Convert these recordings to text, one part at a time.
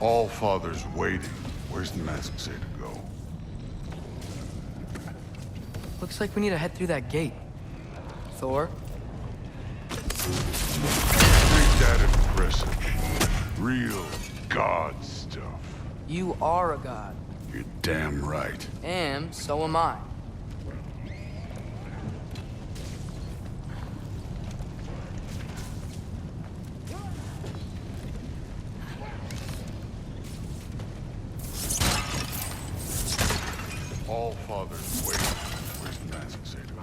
All Father's waiting. Where's the mask say to go? Looks like we need to head through that gate. Thor? Ain't that impressive? Real god stuff. You are a god. You're damn right. And so am I. All Father's waiting. Where's the mask say to go?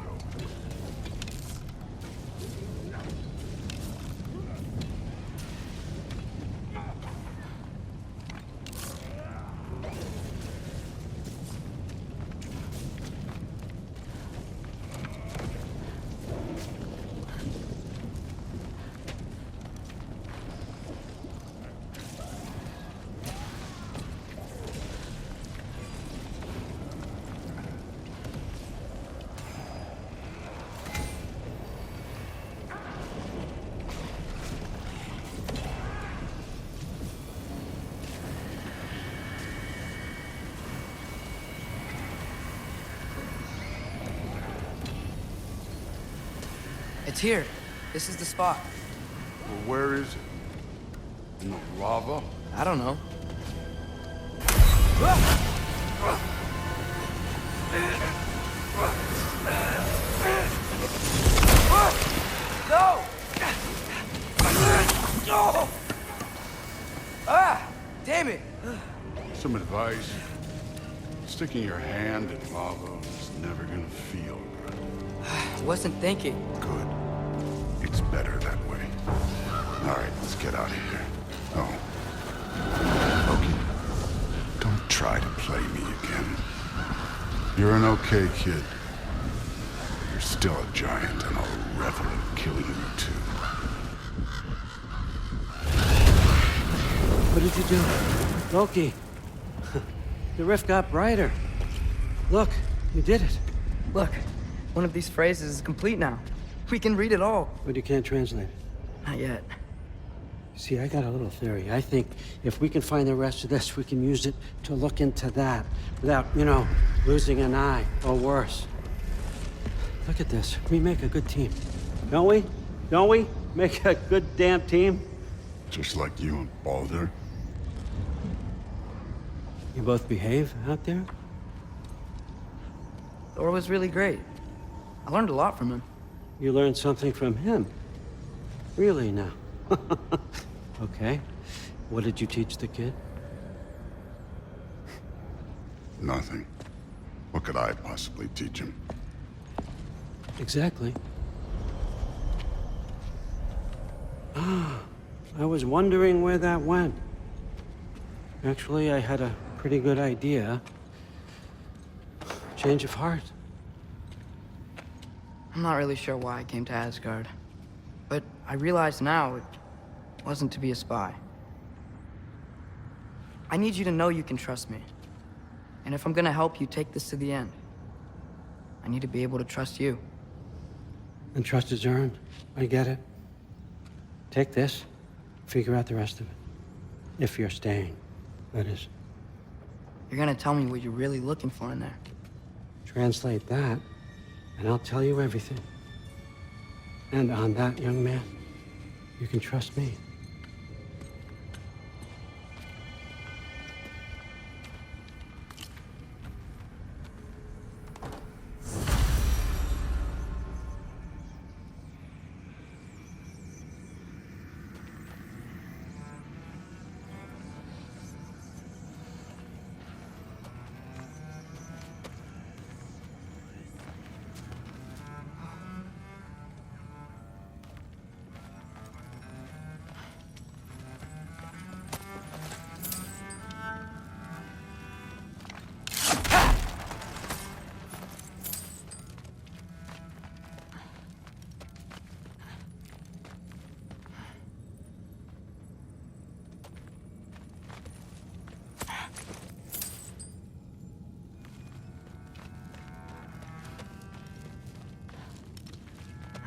It's here. This is the spot. Well, where is it? In the lava? I don't know. No! No! Ah! Damn it! Some advice. Sticking your hand in lava is never gonna feel good. Wasn't thinking. Good. It's better that way. All right, let's get out of here. Oh. Loki, don't try to play me again. You're an okay kid. You're still a giant, and I'll revel in killing you too. What did you do? Loki. The rift got brighter. Look, you did it. Look, one of these phrases is complete now. We can read it all. But you can't translate it. Not yet. See, I got a little theory. I think if we can find the rest of this, we can use it to look into that without, losing an eye or worse. Look at this. We make a good team. Don't we? Don't we? Make a good damn team? Just like you and Baldur. You both behave out there? Thor was really great. I learned a lot from him. You learned something from him? Really now? Okay. What did you teach the kid? Nothing. What could I possibly teach him? Exactly. Ah, I was wondering where that went. Actually, I had a pretty good idea. Change of heart. I'm not really sure why I came to Asgard. But I realize now it wasn't to be a spy. I need you to know you can trust me. And if I'm gonna help you take this to the end, I need to be able to trust you. And trust is earned. I get it. Take this, figure out the rest of it. If you're staying, that is. You're gonna tell me what you're really looking for in there. Translate that, and I'll tell you everything. And on that, young man, you can trust me.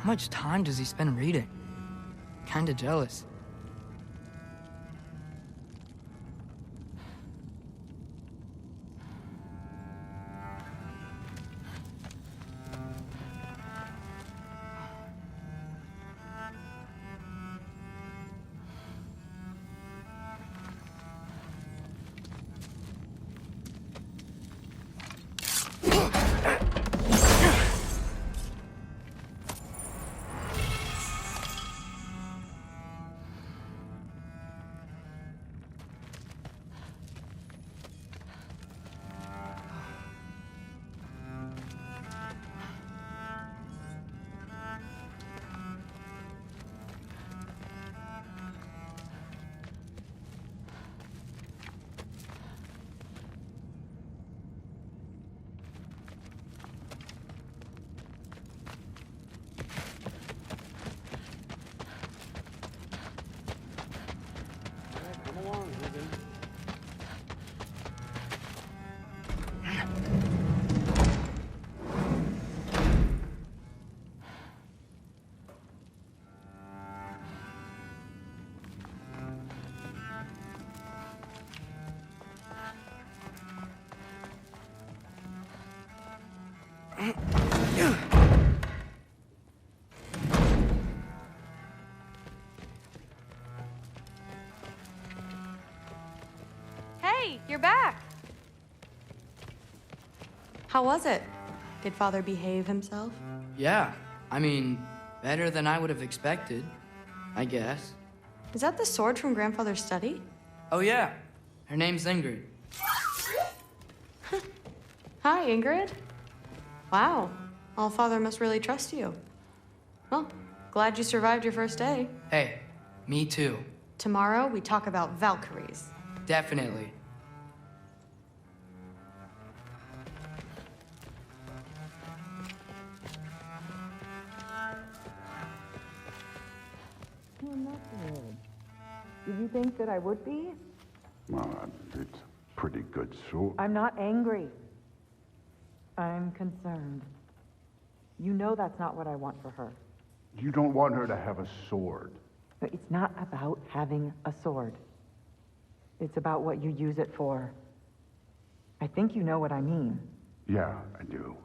How much time does he spend reading? Kinda jealous. Hey, you're back. How was it? Did Father behave himself? Yeah, I mean, better than I would have expected, I guess. Is that the sword from Grandfather's study? Oh yeah, her name's Ingrid. Hi, Ingrid. Wow, All-Father must really trust you. Well, glad you survived your first day. Hey, me too. Tomorrow, we talk about Valkyries. Definitely. Did you think that I would be? Well, it's a pretty good sword. I'm not angry. I'm concerned. You know that's not what I want for her. You don't want her to have a sword. But it's not about having a sword. It's about what you use it for. I think you know what I mean. Yeah, I do.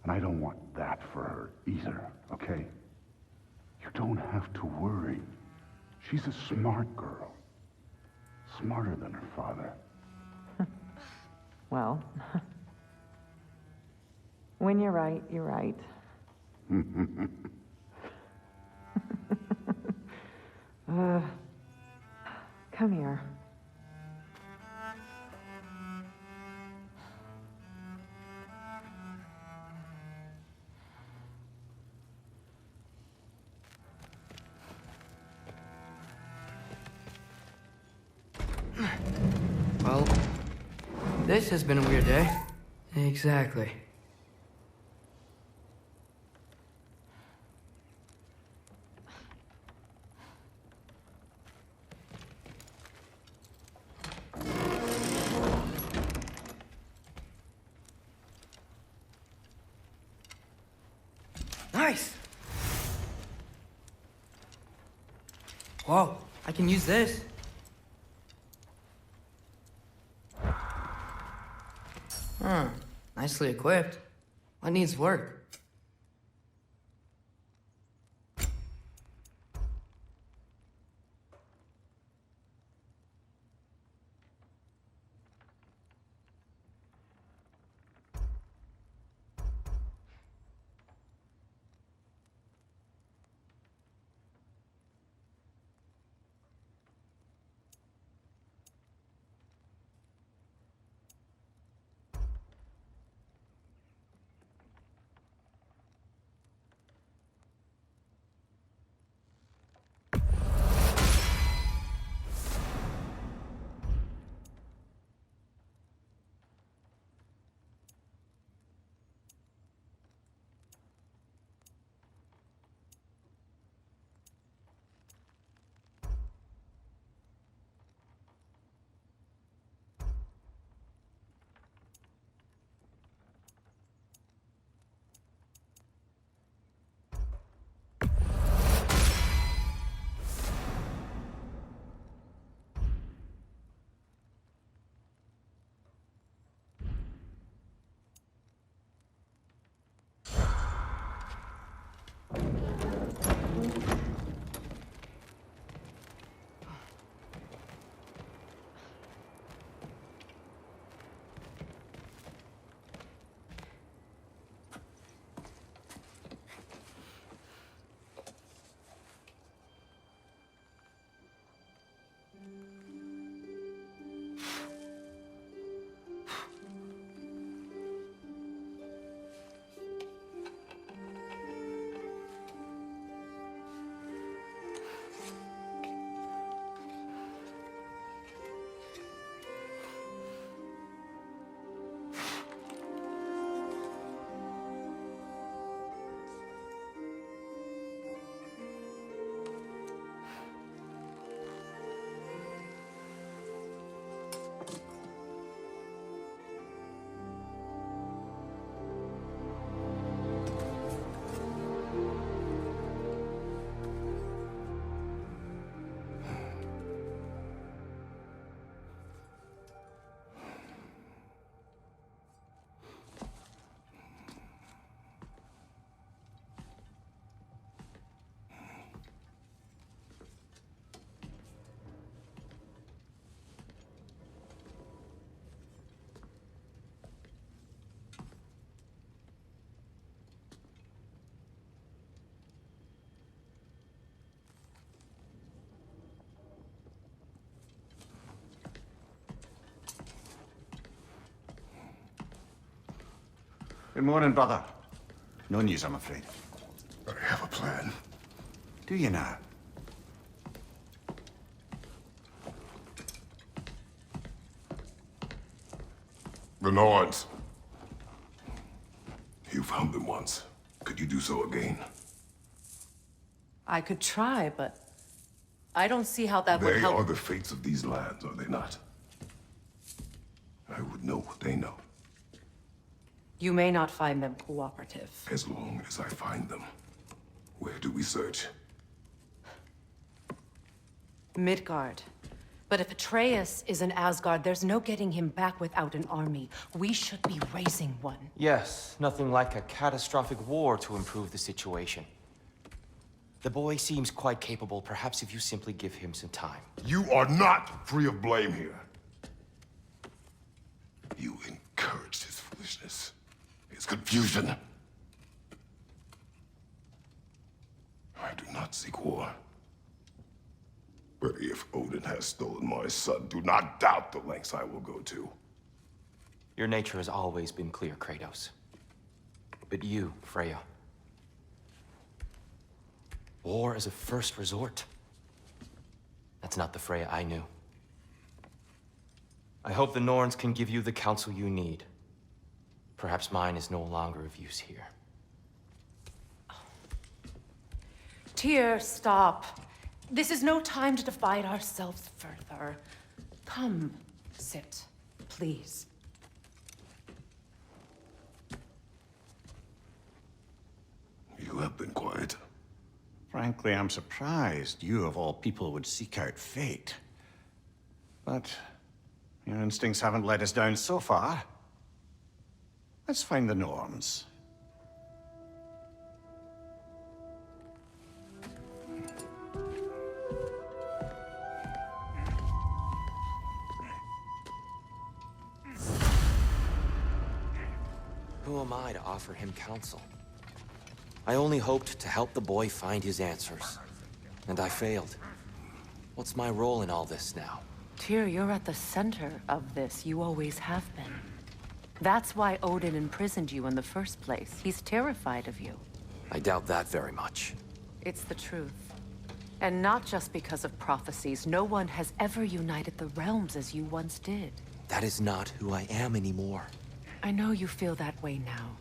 And I don't want that for her either, okay? You don't have to worry. She's a smart girl. Smarter than her father. Well, when you're right, you're right. Come here. Well, this has been a weird day. Exactly. Nice! Whoa, I can use this. Huh, nicely equipped. What needs work? Good morning, brother. No news, I'm afraid. I have a plan. Do you now? The Norns. You found them once. Could you do so again? I could try, but I don't see how that would They help. are the fates of these lands, are they not? I would know what they know, You may not find them cooperative. as long as I find them. Where do we search? Midgard. But if Atreus is in Asgard, there's no getting him back without an army. We should be raising one. Yes, nothing like a catastrophic war to improve the situation. The boy seems quite capable. Perhaps if you simply give him some time. You are not free of blame here. You encouraged his foolishness, his confusion. I do not seek war. But if Odin has stolen my son, do not doubt the lengths I will go to. Your nature has always been clear, Kratos. But you, Freya. War as a first resort. That's not the Freya I knew. I hope the Norns can give you the counsel you need. Perhaps mine is no longer of use here. Tyr, stop. This is no time to divide ourselves further. Come, sit, please. You have been quiet. Frankly, I'm surprised you, of all people, would seek out fate. But your instincts haven't let us down so far. Let's find the Norns. Who am I to offer him counsel? I only hoped to help the boy find his answers. And I failed. What's my role in all this now? Tyr, you're at the center of this. You always have been. That's why Odin imprisoned you in the first place. He's terrified of you. I doubt that very much. It's the truth. And not just because of prophecies. No one has ever united the realms as you once did. That is not who I am anymore. I know you feel that way now.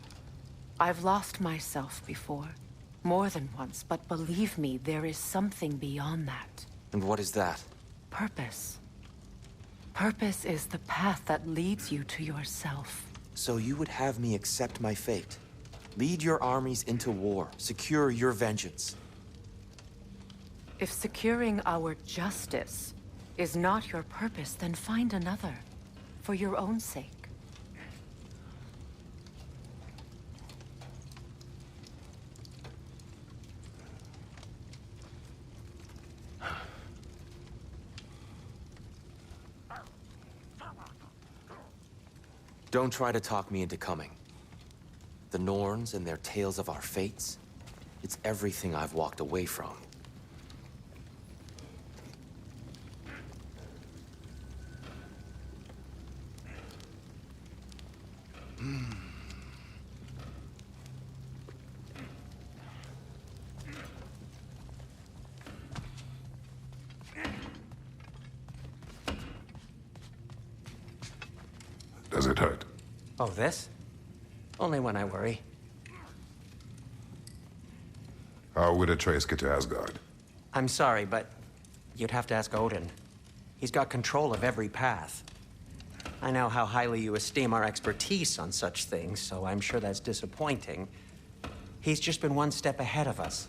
I've lost myself before. More than once, but believe me, there is something beyond that. And what is that? Purpose. Purpose is the path that leads you to yourself. So you would have me accept my fate? Lead your armies into war, secure your vengeance. If securing our justice is not your purpose, then find another. For your own sake. Don't try to talk me into coming. The Norns and their tales of our fates, it's everything I've walked away from. Does it hurt? Oh, this? Only when I worry. How would Atreus get to Asgard? I'm sorry, but you'd have to ask Odin. He's got control of every path. I know how highly you esteem our expertise on such things, so I'm sure that's disappointing. He's just been one step ahead of us.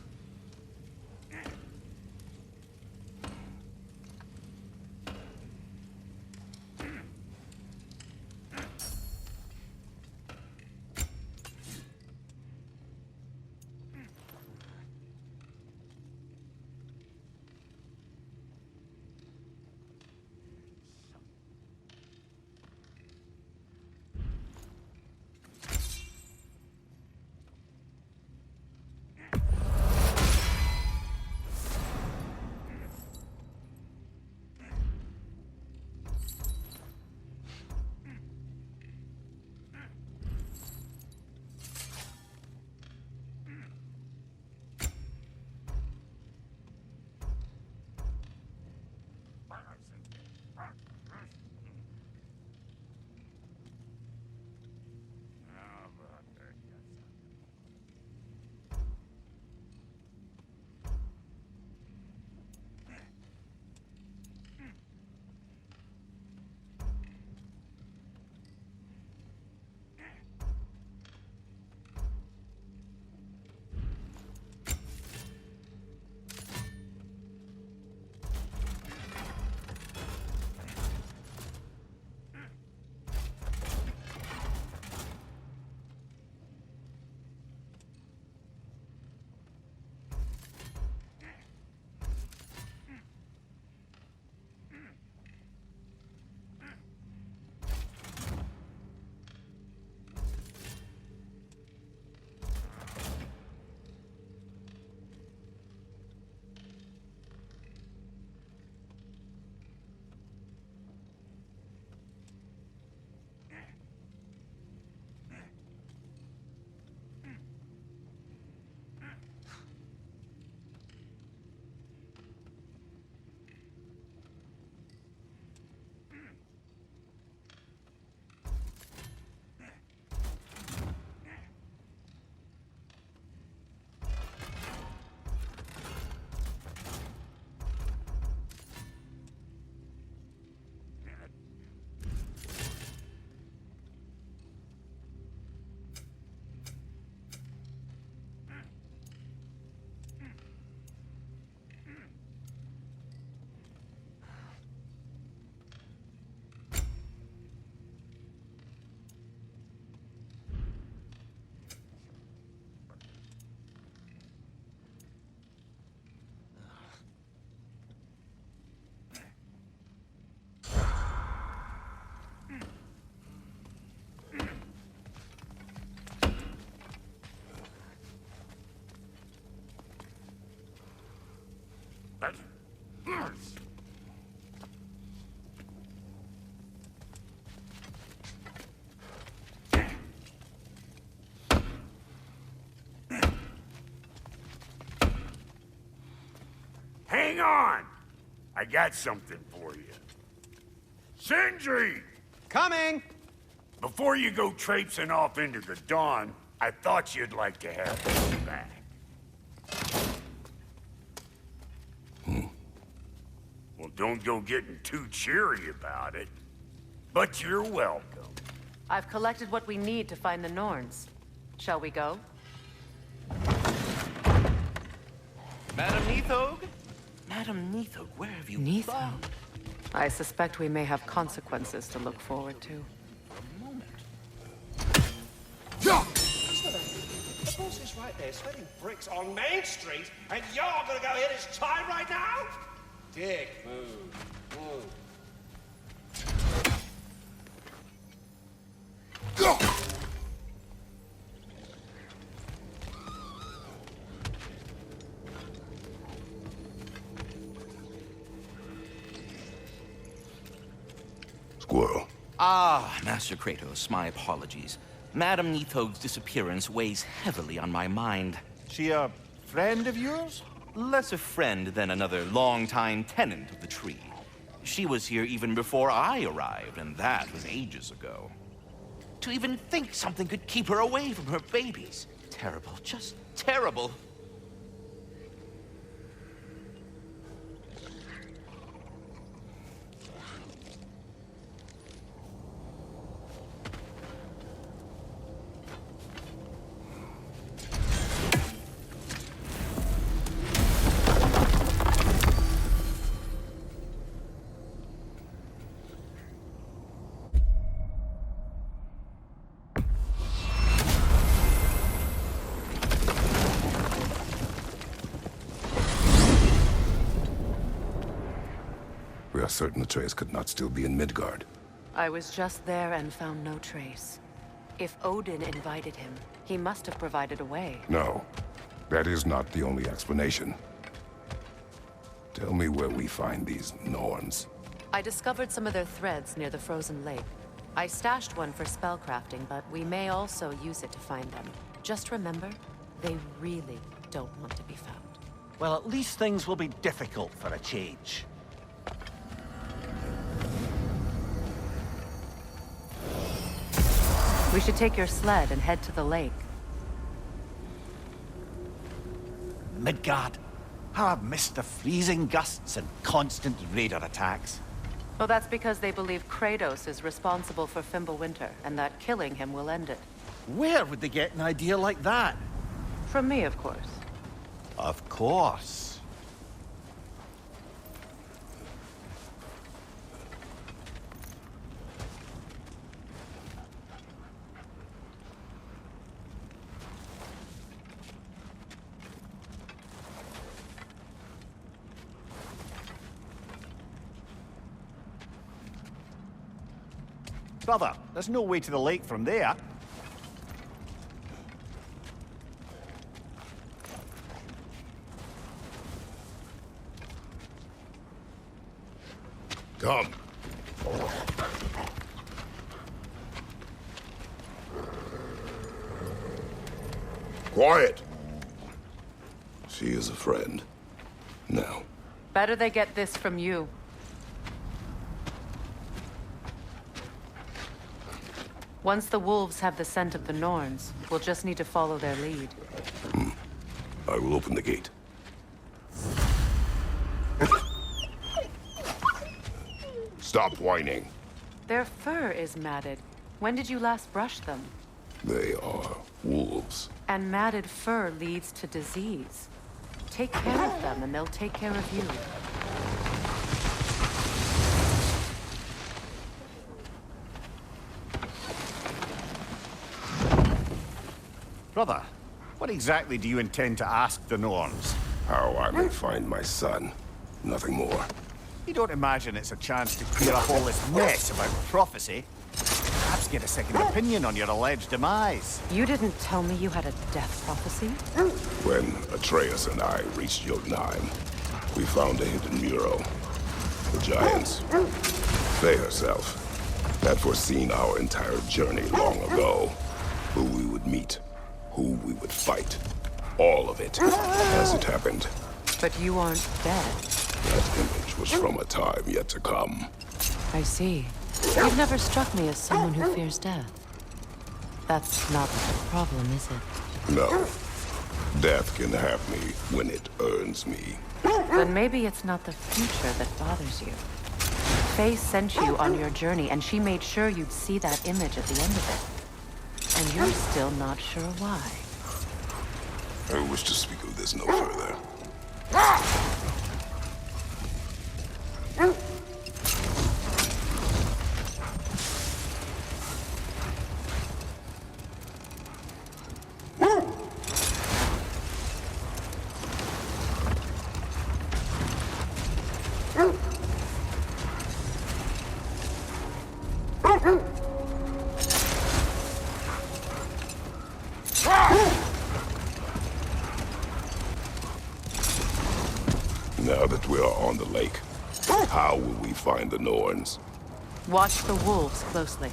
hang on! I got something for you. Sindri! Coming! Before you go traipsing off into the dawn, I thought you'd like to have this back. Well, don't go getting too cheery about it. But you're welcome. I've collected what we need to find the Norns. Shall we go? Madam Neathog? Madam Neathog, where have you Neathog? gone? I suspect we may have consequences to look forward to. A moment. The boss is right there, sweating bricks on Main Street, and you're gonna go hit his time right now? Dick, move. Squirrel. Ah, Master Kratos, my apologies. Madam Neathog's disappearance weighs heavily on my mind. She a friend of yours? Less a friend than another longtime tenant of the tree. She was here even before I arrived, and that was ages ago. To even think something could keep her away from her babies. Terrible, just terrible. We are certain Atreus could not still be in Midgard. I was just there and found no trace. If Odin invited him, he must have provided a way. No, that is not the only explanation. Tell me where we find these Norns. I discovered some of their threads near the frozen lake. I stashed one for spellcrafting, but we may also use it to find them. Just remember, they really don't want to be found. Well, at least things will be difficult for a change. We should take your sled and head to the lake. Midgard. How I've missed the freezing gusts and constant raider attacks. Well, that's because they believe Kratos is responsible for Fimbulwinter, and that killing him will end it. Where would they get an idea like that? From me, of course. Of course. Brother, there's no way to the lake from there. Come. Quiet. She is a friend. Now. Better they get this from you. Once the wolves have the scent of the Norns, we'll just need to follow their lead. I will open the gate. Stop whining. Their fur is matted. When did you last brush them? They are wolves. And matted fur leads to disease. Take care of them and they'll take care of you. Brother, what exactly do you intend to ask the Norns? How I may find my son. Nothing more. You don't imagine it's a chance to clear up all this mess about prophecy? Perhaps get a second opinion on your alleged demise. You didn't tell me you had a death prophecy? When Atreus and I reached Jotunheim, we found a hidden mural. The giants, Faye herself, had foreseen our entire journey long ago. Who we would meet, who we would fight. All of it, as it happened. But you aren't dead. That image was from a time yet to come. I see. You've never struck me as someone who fears death. That's not the problem, is it? No. Death can have me when it earns me. Then maybe it's not the future that bothers you. Faye sent you on your journey, and she made sure you'd see that image at the end of it. And you're still not sure why. I wish to speak of this no further. Now that we are on the lake, how will we find the Norns? Watch the wolves closely.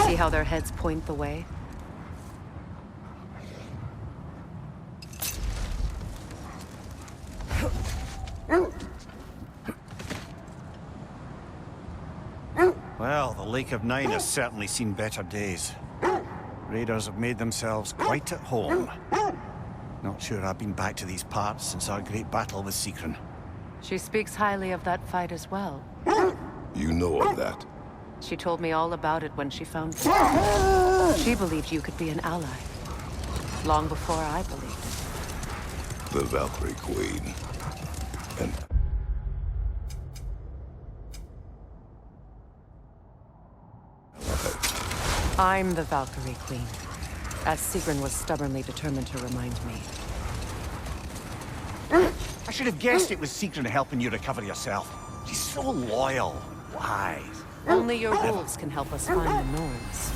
See how their heads point the way? Well, the Lake of Nine has certainly seen better days. Raiders have made themselves quite at home. Not sure I've been back to these parts since our great battle with Secren. She speaks highly of that fight as well. You know of that? She told me all about it when she found you. She believed you could be an ally. Long before I believed it. The Valkyrie Queen. And... I'm the Valkyrie Queen, as Sigrun was stubbornly determined to remind me. I should have guessed it was Secren helping you recover yourself. She's so loyal and wise. Only your wolves can help us find the Norns.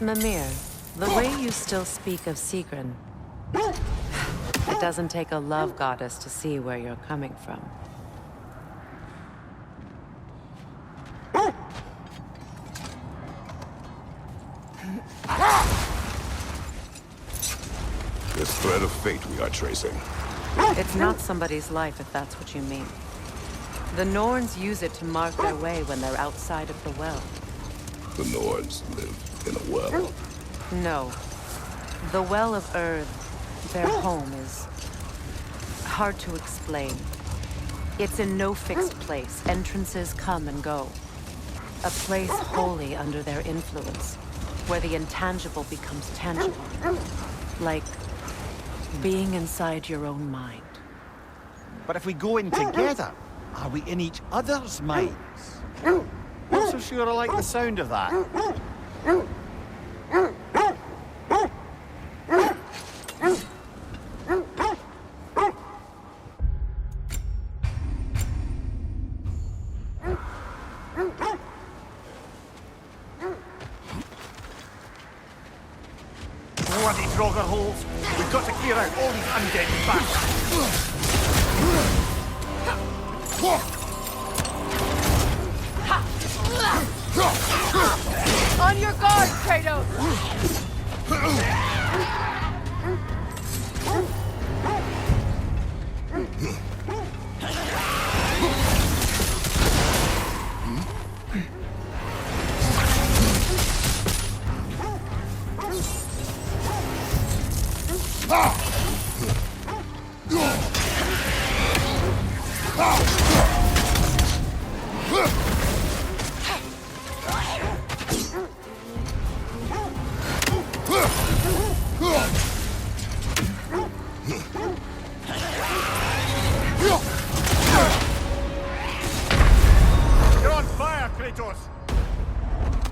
Mimir, the way you still speak of Sigrun, it doesn't take a love goddess to see where you're coming from. This thread of fate we are tracing. It's not somebody's life, if that's what you mean. The Norns use it to mark their way when they're outside of the well. The Norns live in a well. No. The Well of Earth, their home, is hard to explain. It's in no fixed place. Entrances come and go. A place wholly under their influence, where the intangible becomes tangible. Like being inside your own mind. But if we go in together, are we in each other's minds? Not so sure I like the sound of that. Bloody Draugr holes! We've got to clear out all these undead bastards! On your guard, Kratos! You're on fire, Kratos!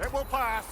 It will pass!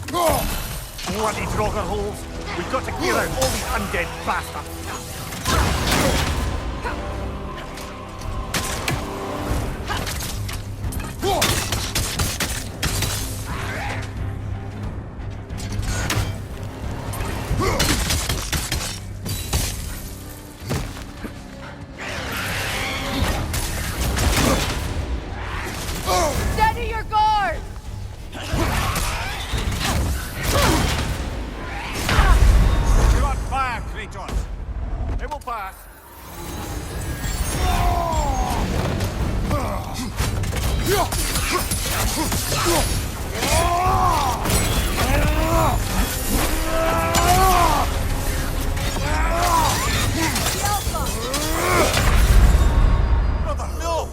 Bloody Draugr holes! We've got to clear out all these undead bastards! Steady your guard! You're on fire, Kratos! It will pass. Brother, no!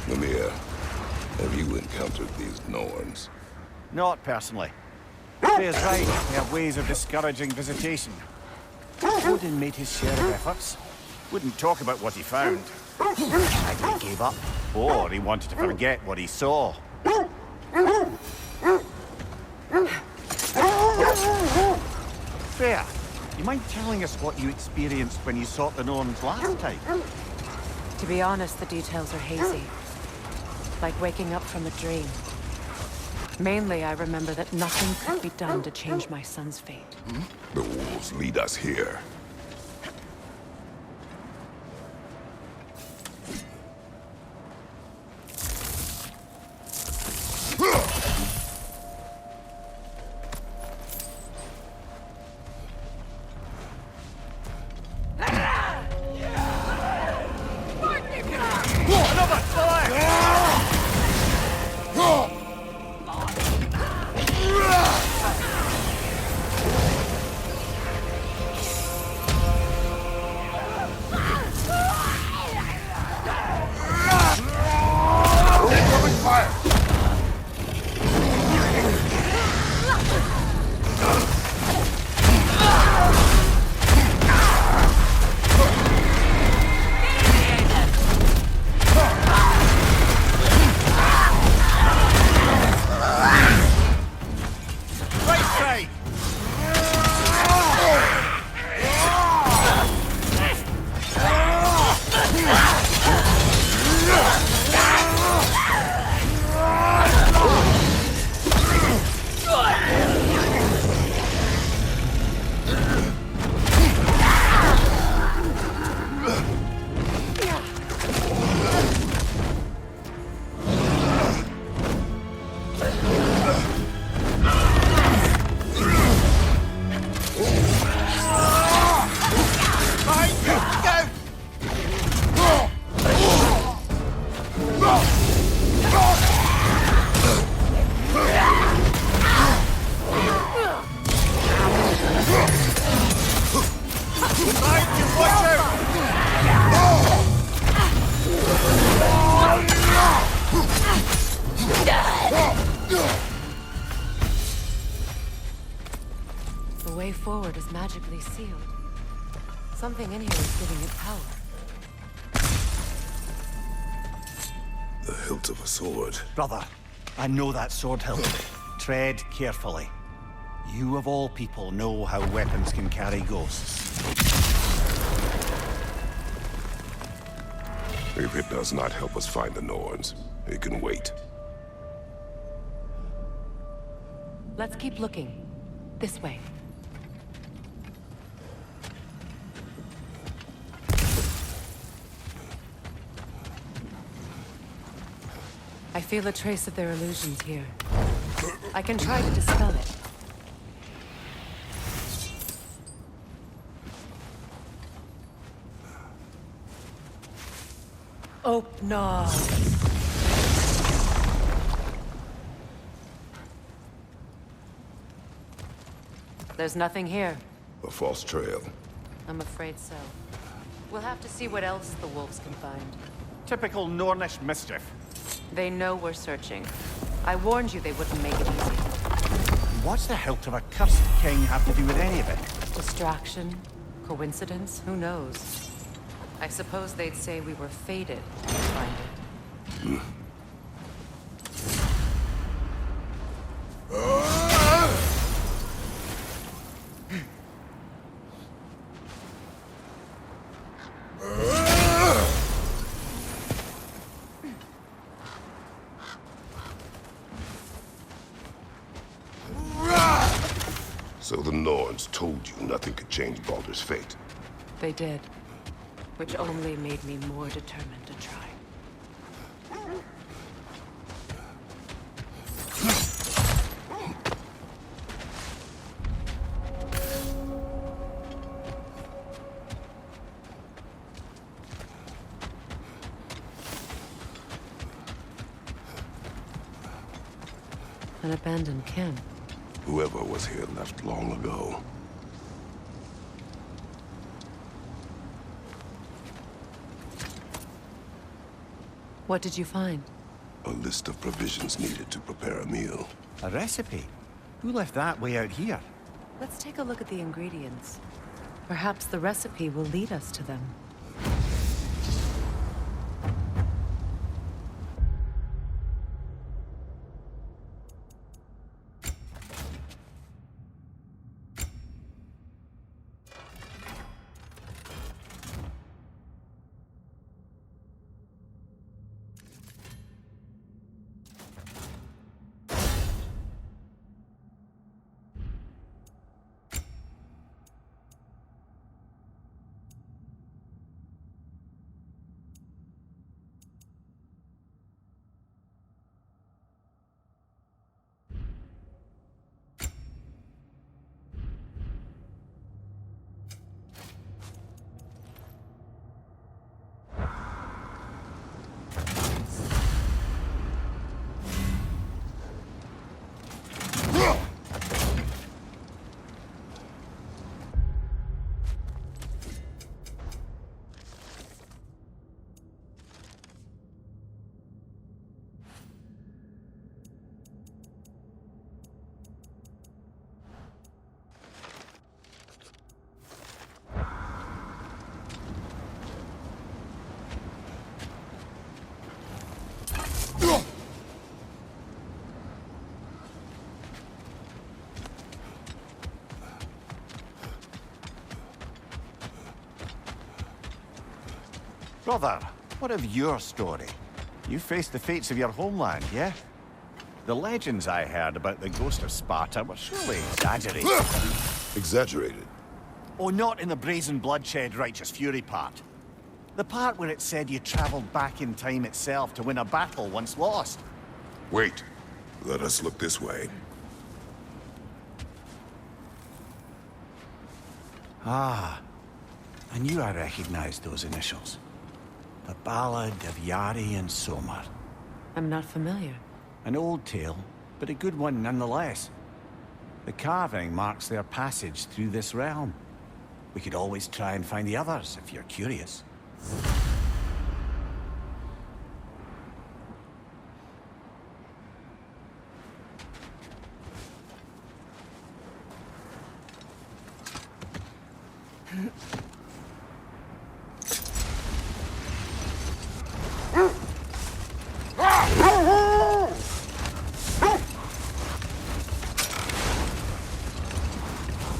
Mimir, have you encountered these Norns? Not personally. Freya's right. They have ways of discouraging visitation. Odin made his share of efforts. Wouldn't talk about what he found. Either he gave up, or he wanted to forget what he saw. Freya, you mind telling us what you experienced when you sought the Norns last time? To be honest, the details are hazy. Like waking up from a dream. Mainly, I remember that nothing could be done to change my son's fate. The wolves lead us here. The way forward is magically sealed. Something in here is giving it power. The hilt of a sword. Brother, I know that sword hilt. Tread carefully. You of all people know how weapons can carry ghosts. If it does not help us find the Norns, it can wait. Let's keep looking. This way. I feel a trace of their illusions here. I can try to dispel it. Open. There's nothing here. A false trail. I'm afraid so. We'll have to see what else the wolves can find. Typical Nornish mischief. They know we're searching. I warned you they wouldn't make it easy. What's the hilt of a cursed king have to do with any of it? Distraction? Coincidence? Who knows? I suppose they'd say we were fated to find it. So the Norns told you nothing could change Baldur's fate. They did. Which only made me more determined to try. An abandoned camp. Whoever was here left long ago. What did you find? A list of provisions needed to prepare a meal. A recipe? Who left that way out here? Let's take a look at the ingredients. Perhaps the recipe will lead us to them. Brother, what of your story? You faced the fates of your homeland, yeah? The legends I heard about the ghost of Sparta were surely exaggerated. Exaggerated? Oh, not in the brazen bloodshed righteous fury part. The part where it said you traveled back in time itself to win a battle once lost. Wait. Let us look this way. Ah. I knew I recognized those initials. The Ballad of Yari and Somar. I'm not familiar. An old tale, but a good one nonetheless. The carving marks their passage through this realm. We could always try and find the others, if you're curious.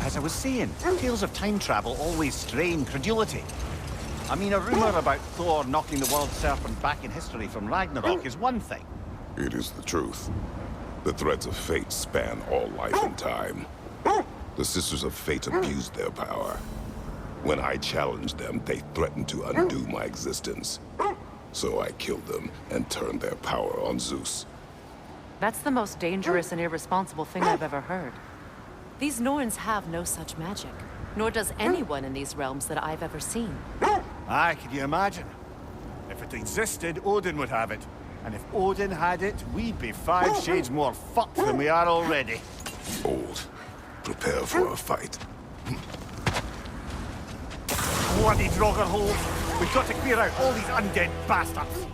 As I was saying, tales of time travel always strain credulity. I mean, a rumor about Thor knocking the world serpent back in history from Ragnarok is one thing. It is the truth. The threads of fate span all life and time. The Sisters of Fate abused their power. When I challenged them, they threatened to undo my existence. So I killed them and turned their power on Zeus. That's the most dangerous and irresponsible thing I've ever heard. These Norns have no such magic, nor does anyone in these realms that I've ever seen. Aye, can you imagine? If it existed, Odin would have it. And if Odin had it, we'd be 5 shades more fucked than we are already. Old. Prepare for a fight. Bloody Draugr We've got to clear out all these undead bastards.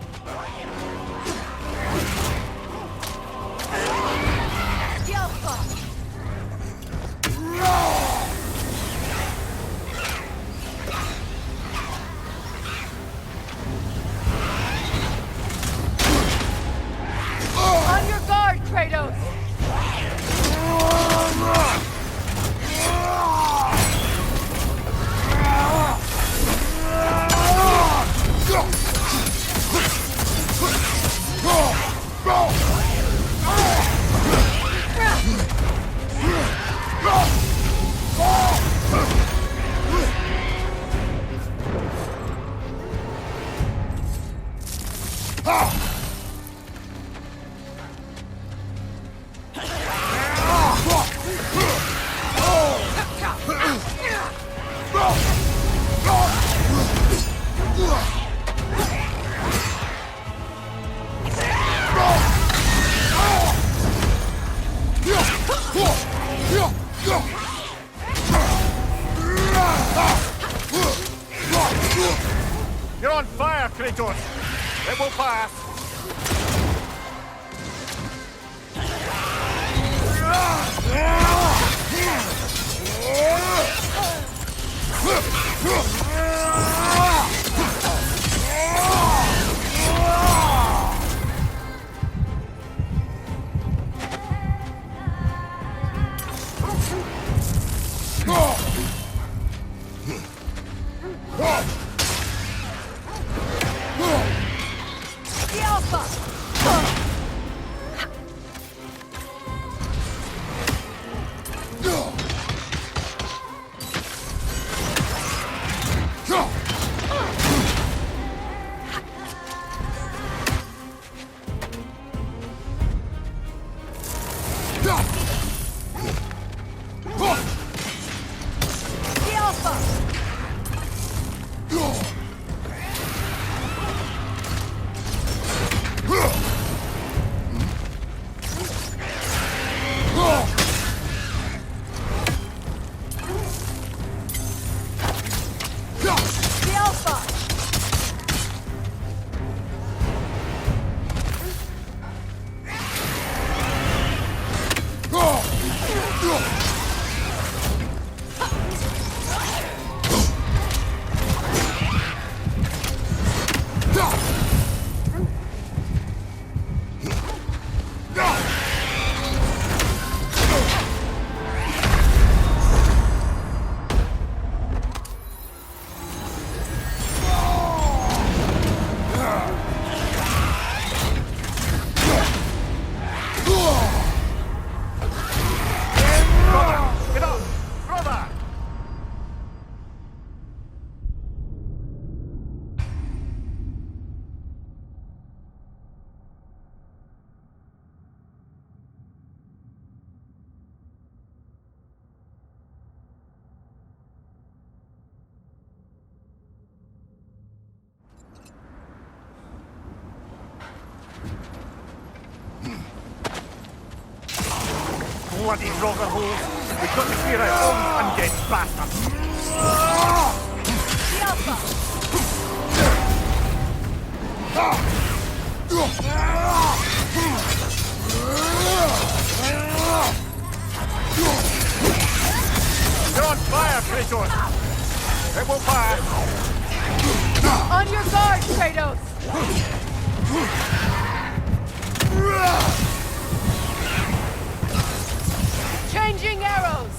On your guard, Kratos! You're on fire, Kratos! It will pass! The Alpha! The Alpha! The Alpha! Get up! Brother! Bloody Draugr We've got to clear out all these undead bastards! The Alpha! You're on fire, Kratos! It will pass! On your guard, Kratos! Changing arrows!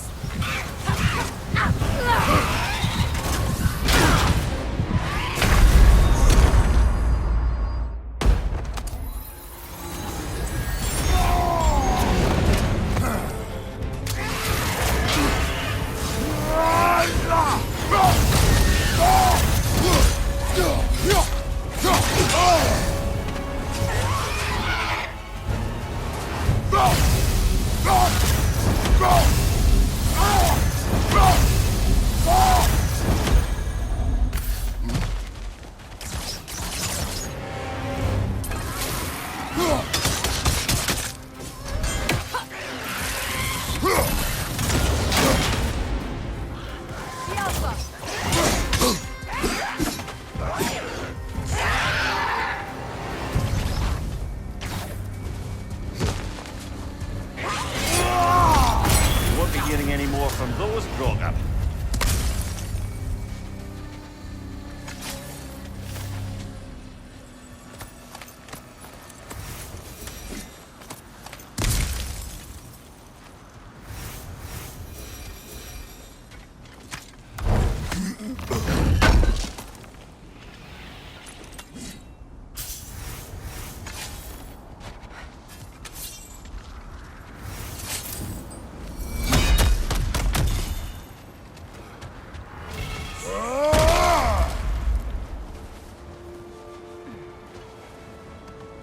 goes, Grogan.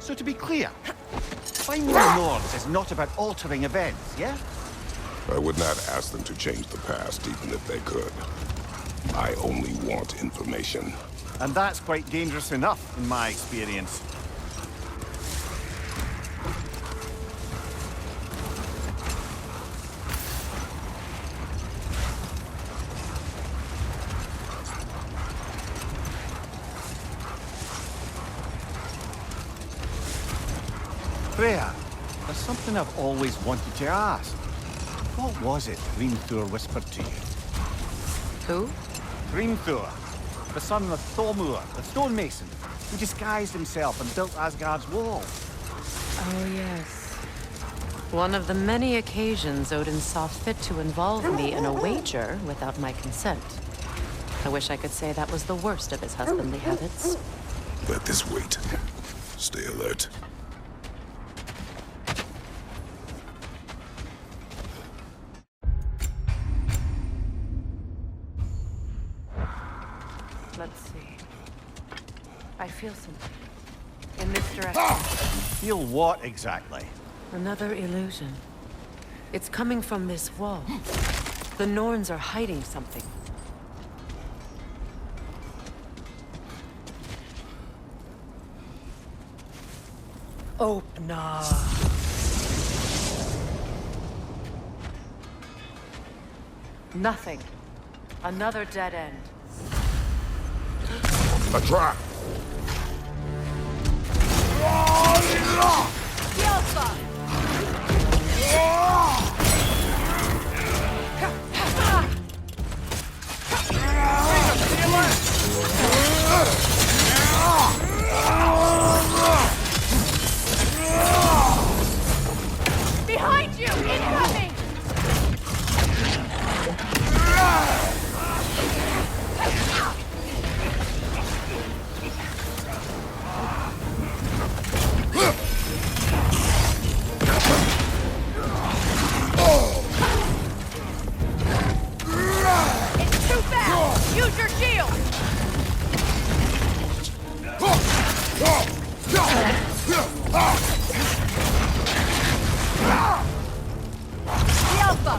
So to be clear, finding the Norns is not about altering events, yeah? I would not ask them to change the past, even if they could. I only want information. And that's quite dangerous enough, in my experience. Freya, there's something I've always wanted to ask. What was it Hrimthur whispered to you? Who? Hrimthur, the son of Thormur, the stonemason, who disguised himself and built Asgard's wall. Oh, yes. One of the many occasions Odin saw fit to involve me in a wager without my consent. I wish I could say that was the worst of his husbandly habits. Let this wait. Stay alert. Let's see. I feel something. In this direction. Feel what exactly? Another illusion. It's coming from this wall. The Norns are hiding something. Open up. Nothing. Another dead end. A trap! The Alpha! Behind you! Incoming! It's too fast! Use your shield! The Alpha!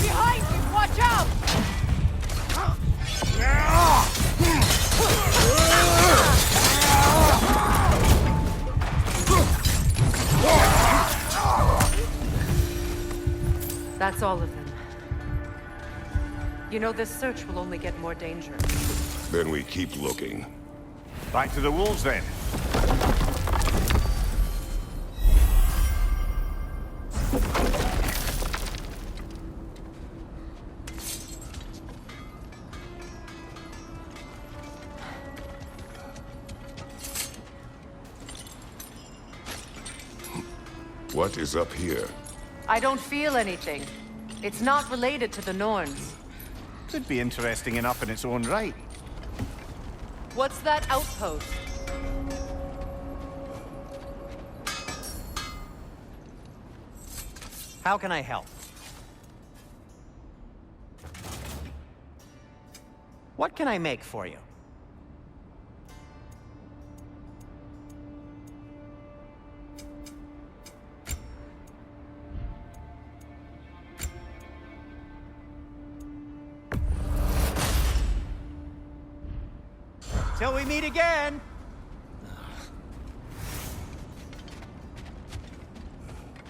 Behind you! Watch out! That's all of them. You know, this search will only get more dangerous. Then we keep looking. Back to the wolves, then. What is up here? I don't feel anything. It's not related to the Norns. Could be interesting enough in its own right. What's that outpost? How can I help? What can I make for you? Till we meet again!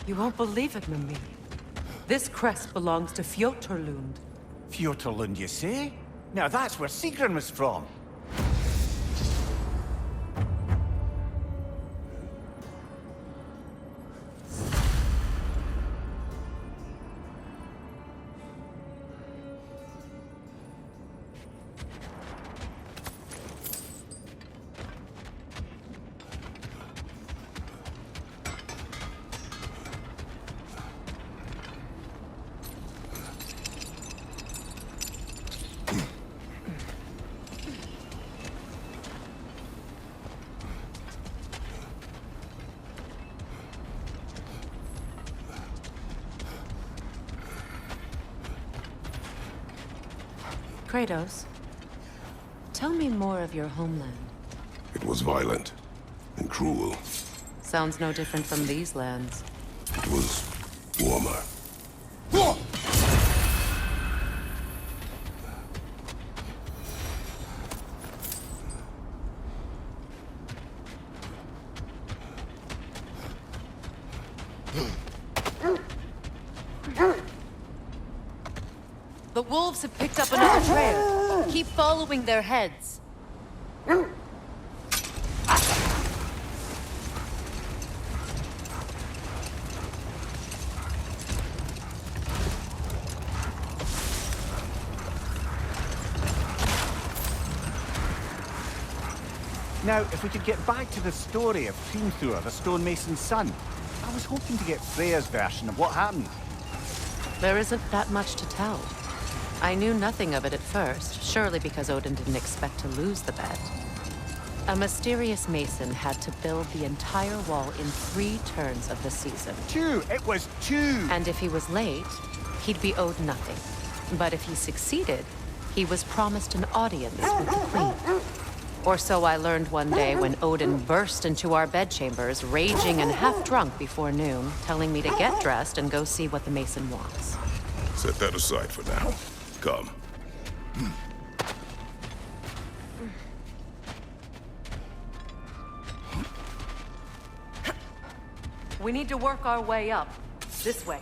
You won't believe it, Mimi. This crest belongs to Fjotorlund. Fjotorlund, you say? Now that's where Sigrun was from. Kratos, tell me more of your homeland. It was violent and cruel. Sounds no different from these lands. It was warmer. The wolves have picked up another trail. Keep following their heads. Now, if we could get back to the story of Hrimthur, the stonemason's son. I was hoping to get Freya's version of what happened. There isn't that much to tell. I knew nothing of it at first, surely because Odin didn't expect to lose the bet. A mysterious mason had to build the entire wall in 3 turns of the season. 2! It was 2! And if he was late, he'd be owed nothing. But if he succeeded, he was promised an audience with the queen. Or so I learned one day when Odin burst into our bedchambers, raging and half-drunk before noon, telling me to get dressed and go see what the mason wants. Set that aside for now. Come. We need to work our way up. This way.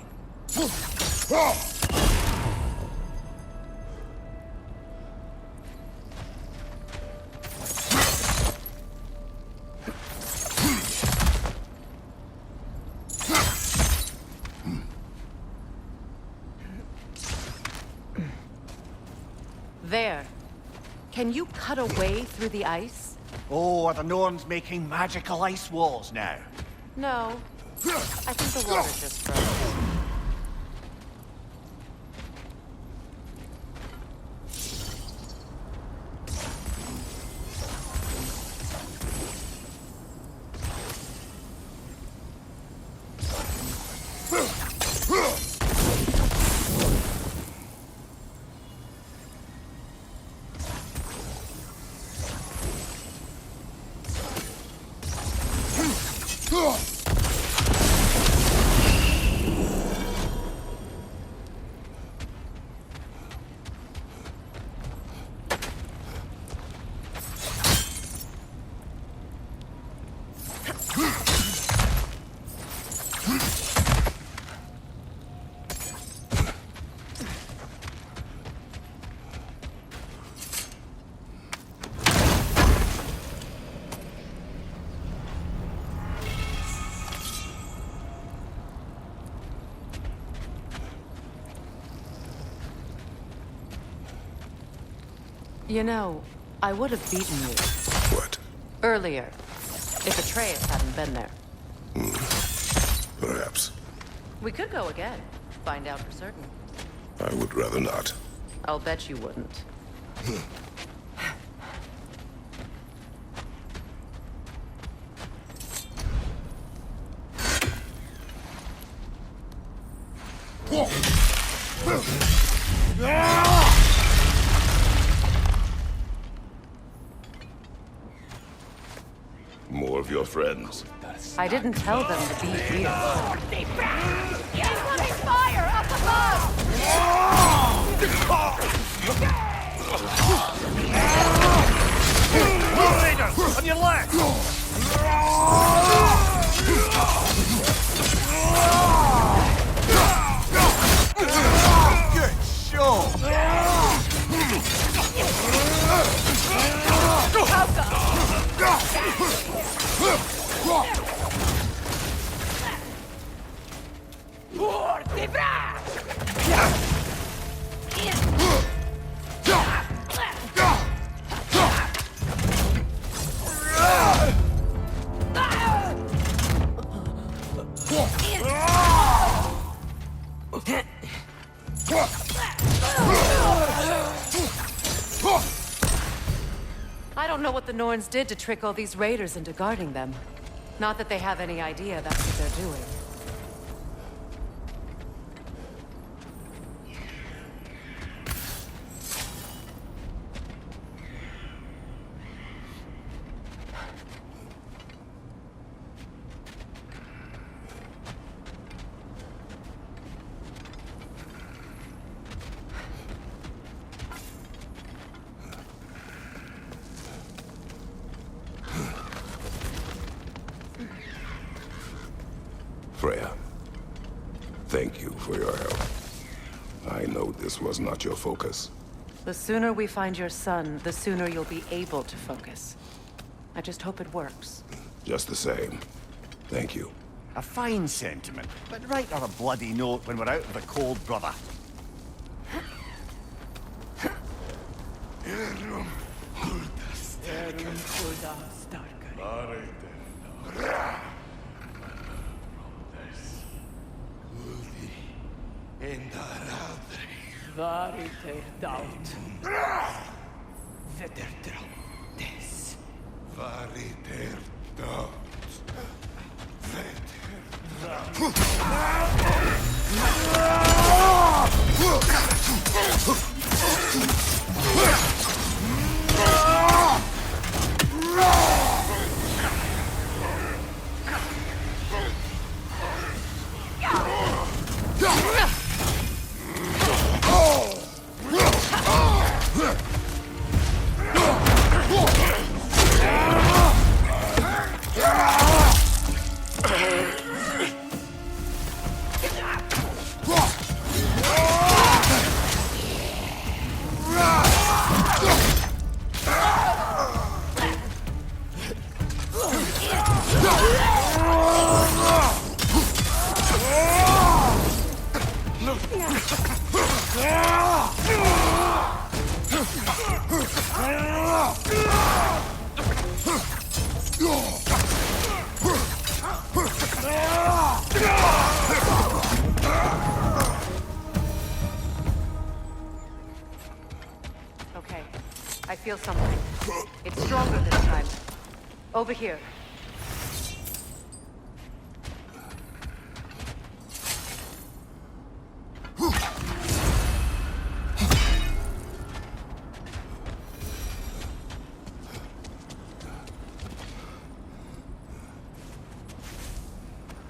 There. Can you cut a way through the ice? Oh, are the Norns making magical ice walls now? No. I think the water just froze. You know, I would have beaten you. What? Earlier. If Atreus hadn't been there. Perhaps. We could go again. Find out for certain. I would rather not. I'll bet you wouldn't. More of your friends. I didn't tell them to be here. Incoming fire up above! I don't know what the Norns did to trick all these raiders into guarding them. Not that they have any idea that's what they're doing. Freya, thank you for your help. I know this was not your focus. The sooner we find your son, the sooner you'll be able to focus. I just hope it works. Just the same, thank you. A fine sentiment, but write her a bloody note when we're out of the cold, brother. Okay, I feel something. It's stronger this time. Over here.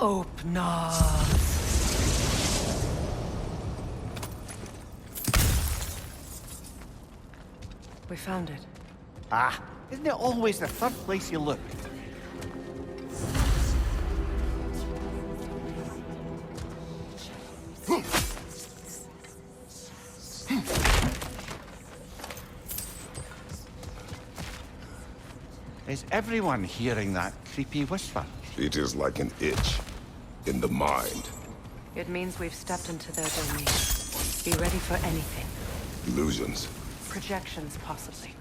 Open up. We found it. Ah, isn't it always the third place you look? Is everyone hearing that creepy whisper? It is like an itch in the mind. It means we've stepped into their domain. Be ready for anything. Illusions. Projections, possibly.